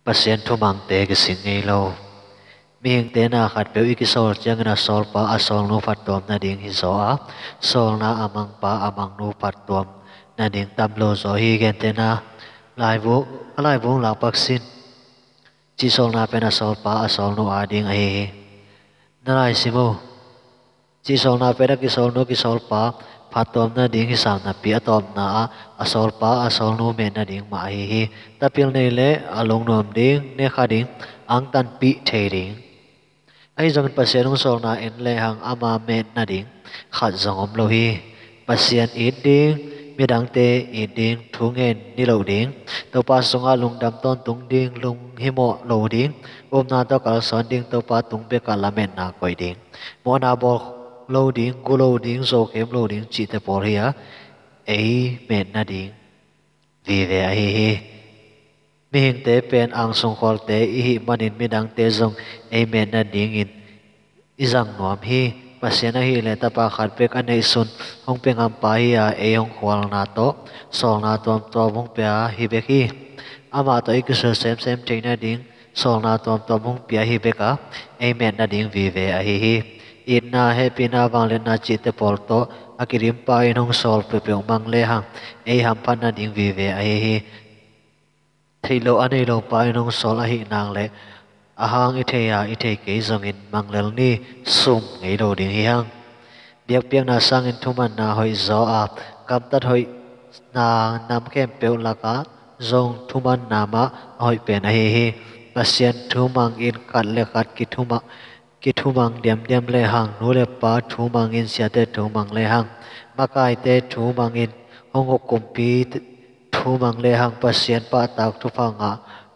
pasien thu mang te cái sinh ngây lâu mi hình te na khát biểu iki sol chang na sol pa a sol nu phát tuam na ding hi zo a sol na amang pa amang nu phát tuam na ding tam lo zo hi gen te na lai vu la pak sin chi sol na pe na sol pa a sol nu a ding a hi na lai simu chi sol na pe na ki sol nu ki sol pa phát tuam na ding hi sam na pi atom na a sol pa a sol nu me na ding ma hi ta pil nei le along nom ding ne kha ding ang tan pi the ding ai zaman pasien ung sol na en le hang ama me na ding khat zong om lo hi pasien it ding mi dang te it ding thu ngen ni lo ding to pa songa lung dam ton tung ding lung hi mo lo ding na to kal son ding to pa tung be ka la men na koi ding mo na bo lo ding gu lo ding zo kem lo ding chi te por hi ei men na ding vì về hi mi hình tế pen ang sung khol te i hi manin mi dang te zong amen na ding in izang nuam hi pasien a hi le ta pa khat pek anei sun hong peng am pa hi a e hong khwal na to sol na tom to hong pe a hi bek hi ama to ik se sem thing na ding sol na tom hong pe hi bek a amen na ding vi ve a hi in na happy na wang le na chi te pol to akirim pa in hong sol pe pe mang le hang e ham pan na ding vi ve a hi thầy lộ anh ấy lộ bài nông số là hiện nàng lệ hang ít thầy cái dòng in mang lên ni sum ngay đầu điện hiang biếc biếc na sang in thu man na hỏi gió cầm tát hỏi na nam kem bèo là cá dòng thu man na ma hỏi bèn hi pasien thu mang in cắt lệ cắt ki thu mang điểm lệ hang nô lệ pa thu mang in sia te thu mang lệ hang ma kai te thu mang in hong hok kumpi thu mang le hang pasien pa tak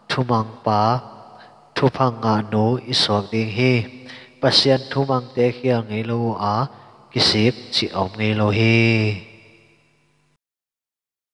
thu mang pa thu phanga no isok ding hi pasien thu mang te khial ngei lo kisip chi om ngei lo hi